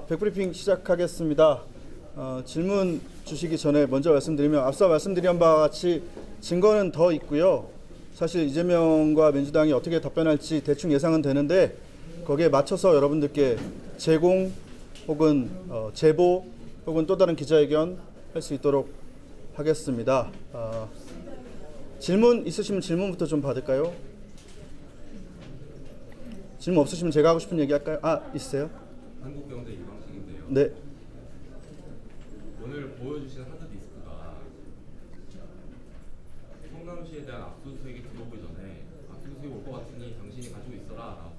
백브리핑 시작하겠습니다. 질문 주시기 전에 먼저 말씀드리면 앞서 말씀드린 바와 같이 증거는 더 있고요. 사실 이재명과 민주당이 어떻게 답변할지 대충 예상은 되는데 거기에 맞춰서 여러분들께 제공 혹은 제보 혹은 또 다른 기자회견 할 수 있도록 하겠습니다. 질문 있으시면 질문부터 좀 받을까요? 질문 없으시면 제가 하고 싶은 얘기 할까요? 있어요? 한국경제 이방식인데요. 네. 오늘 보여주신 하드디스크가 성남시에 대한 압수수색이 들어오기 전에 압수수색 올 것 같으니 당신이 가지고 있어라라고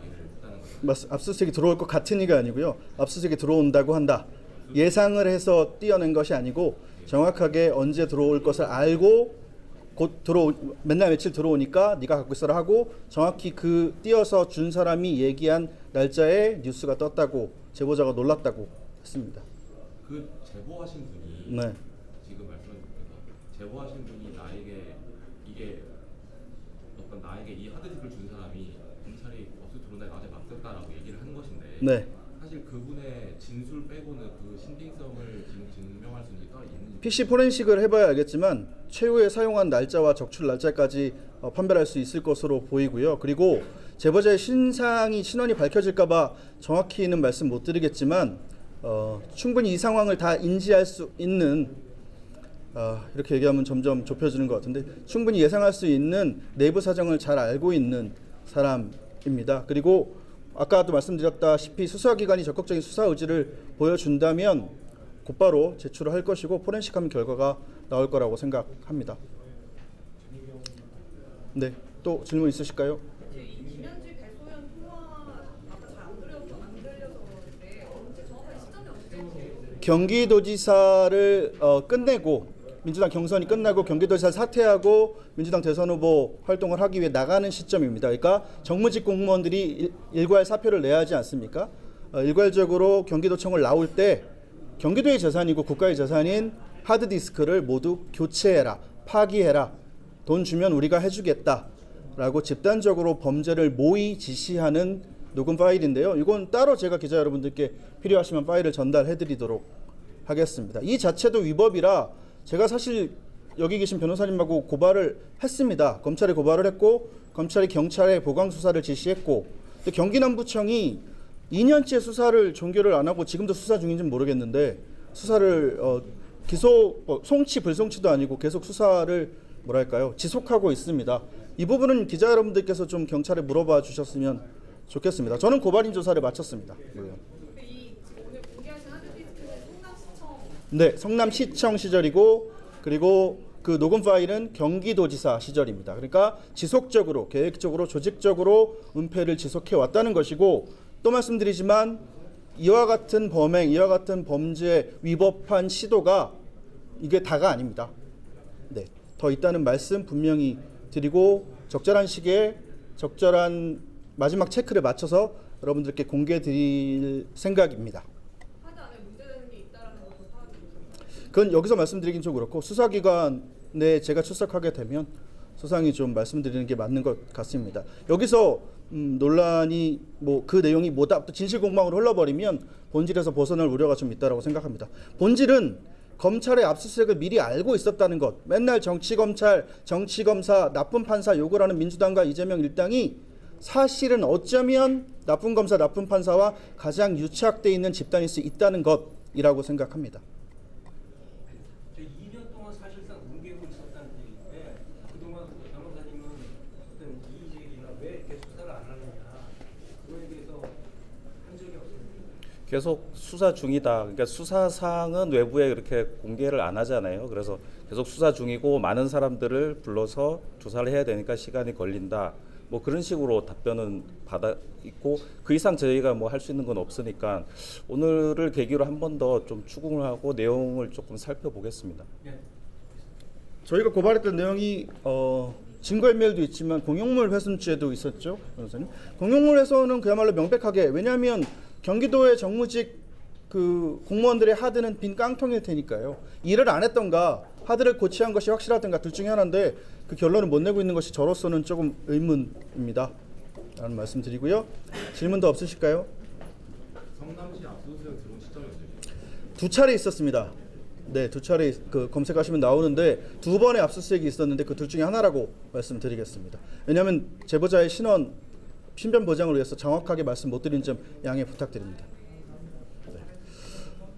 얘기를 했다는 거죠. 압수수색이 들어올 것 같으니가 아니고요. 압수수색이 들어온다고 한다. 예상을 해서 띄어낸 것이 아니고 정확하게 언제 들어올 것을 알고 곧 맨날 며칠 들어오니까 네가 갖고 있어라 하고 정확히 그 띄어서 준 사람이 얘기한 날짜에 뉴스가 떴다고 제보자가 놀랐다고 했습니다. 그 제보하신 분이 네. 지금 말씀하신 제보하신 분이 나에게 이 하드디스크를 준 사람이 검찰이 없이 들어온다 어제 맡겼다라고 얘기를 한 것인데 네. 사실 그분의 진술 빼고는 그 신빙성을 지금 증명할 수 있는 게 따로 있는지 PC 포렌식을 해봐야 알겠지만 최후에 사용한 날짜와 적출 날짜까지 판별할 수 있을 것으로 보이고요. 그리고 제보자의 신원이 밝혀질까봐 정확히는 말씀 못 드리겠지만 충분히 이 상황을 다 인지할 수 있는 이렇게 얘기하면 점점 좁혀지는 것 같은데 충분히 예상할 수 있는 내부 사정을 잘 알고 있는 사람입니다. 그리고 아까도 말씀드렸다시피 수사기관이 적극적인 수사 의지를 보여준다면 곧바로 제출을 할 것이고 포렌식하면 결과가 나올 거라고 생각합니다. 네, 또 질문 있으실까요? 김현지 배소연 통화 아까 잘 안 들려서 그런데 언제 정확한 시점이 언제인지. 경기도지사를 끝내고 민주당 경선이 끝나고 경기도지사 사퇴하고 민주당 대선 후보 활동을 하기 위해 나가는 시점입니다. 그러니까 정무직 공무원들이 일괄 사표를 내야 하지 않습니까? 일괄적으로 경기도청을 나올 때 경기도의 재산이고 국가의 재산인 하드디스크를 모두 교체해라, 파기해라, 돈 주면 우리가 해주겠다라고 집단적으로 범죄를 모의 지시하는 녹음 파일인데요. 이건 따로 제가 기자 여러분들께 필요하시면 파일을 전달해드리도록 하겠습니다. 이 자체도 위법이라 제가 사실 여기 계신 변호사님하고 고발을 했습니다. 검찰에 고발을 했고 검찰이 경찰에 보강 수사를 지시했고 경기남부청이 2년째 수사를 종결을 안 하고 지금도 수사 중인지는 모르겠는데 수사를 송치 불송치도 아니고 계속 수사를 지속하고 있습니다. 이 부분은 기자 여러분들께서 좀 경찰에 물어봐 주셨으면 좋겠습니다. 저는 고발인 조사를 마쳤습니다. 오늘 공개하신 하드디스크는 성남시청. 네, 성남시청 시절이고 그리고 그 녹음 파일은 경기도지사 시절입니다. 그러니까 지속적으로 계획적으로 조직적으로 은폐를 지속해 왔다는 것이고 또 말씀드리지만 이와 같은 범행, 이와 같은 범죄 위법한 시도가 이게 다가 아닙니다. 네, 더 있다는 말씀 분명히 드리고 적절한 시기에 적절한 마지막 체크를 맞춰서 여러분들께 공개해 드릴 생각입니다. 하드 안에 문제되는 게 있다라는 것도 파악이 되셨나요? 그건 여기서 말씀드리긴 좀 그렇고 수사기관에 제가 출석하게 되면 소상히 좀 말씀드리는 게 맞는 것 같습니다. 여기서 논란이 그 내용이 또 진실공방으로 흘러버리면 본질에서 벗어날 우려가 좀 있다고 생각합니다. 본질은 검찰의 압수수색을 미리 알고 있었다는 것. 맨날 정치검찰, 정치검사, 나쁜 판사 욕을 하는 민주당과 이재명 일당이 사실은 어쩌면 나쁜 검사, 나쁜 판사와 가장 유착돼 있는 집단일 수 있다는 것이라고 생각합니다. 2년 동안 사실상 뭉개고 있었다는 얘기인데 그동안 변호사님은 어떤 이의제기나 왜 계속 수사를 안 하느냐 그거에 대해서 한 적이 없습니다. 계속 수사 중이다. 그러니까 수사상은 외부에 그렇게 공개를 안 하잖아요. 그래서 계속 수사 중이고 많은 사람들을 불러서 조사를 해야 되니까 시간이 걸린다. 그런 식으로 답변은 받아 있고 그 이상 저희가 할 수 있는 건 없으니까 오늘을 계기로 한 번 더 좀 추궁을 하고 내용을 조금 살펴보겠습니다. 네. 저희가 고발했던 내용이 증거인멸도 있지만 공용물 훼손죄도 있었죠, 변호사님. 공용물 훼손은 그야말로 명백하게 왜냐하면 경기도의 정무직 그 공무원들의 하드는 빈 깡통일 테니까요. 일을 안 했던가 하드를 고치한 것이 확실하던가 둘 중에 하나인데 그 결론을 못 내고 있는 것이 저로서는 조금 의문입니다. 라는 말씀 드리고요. 질문 더 없으실까요? 성남시 압수수색 들어온 시점이 언제죠? 두 차례 있었습니다. 네, 두 차례 그 검색하시면 나오는데 두 번의 압수수색이 있었는데 그 둘 중에 하나라고 말씀드리겠습니다. 왜냐하면 제보자의 신변 보장을 위해서 정확하게 말씀 못 드린 점 양해 부탁드립니다. 네.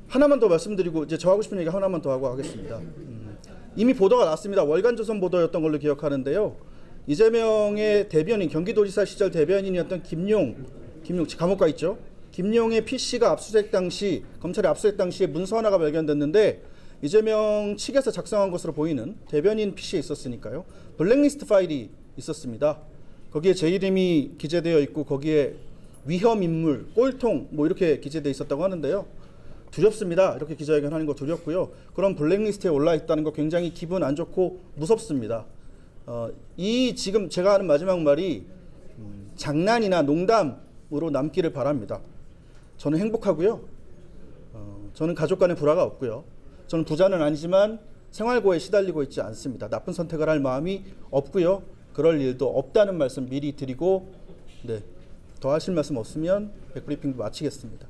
하나만 더 말씀드리고 이제 저 하고 싶은 얘기 하나만 더 하고 하겠습니다. 이미 보도가 났습니다. 월간조선 보도였던 걸로 기억하는데요. 이재명의 대변인, 경기도지사 시절 대변인이었던 김용 감옥 가 있죠. 김용의 PC가 압수수색 당시 검찰의 압수수색 당시에 문서 하나가 발견됐는데 이재명 측에서 작성한 것으로 보이는 대변인 PC에 있었으니까요. 블랙리스트 파일이 있었습니다. 거기에 제 이름이 기재되어 있고 거기에 위험 인물, 꼴통 뭐 이렇게 기재되어 있었다고 하는데요. 두렵습니다. 이렇게 기자회견하는 거 두렵고요. 그런 블랙리스트에 올라 있다는 거 굉장히 기분 안 좋고 무섭습니다. 이 지금 제가 하는 마지막 말이 장난이나 농담으로 남기를 바랍니다. 저는 행복하고요. 저는 가족 간의 불화가 없고요. 저는 부자는 아니지만 생활고에 시달리고 있지 않습니다. 나쁜 선택을 할 마음이 없고요. 그럴 일도 없다는 말씀 미리 드리고 네, 더 하실 말씀 없으면 백브리핑도 마치겠습니다.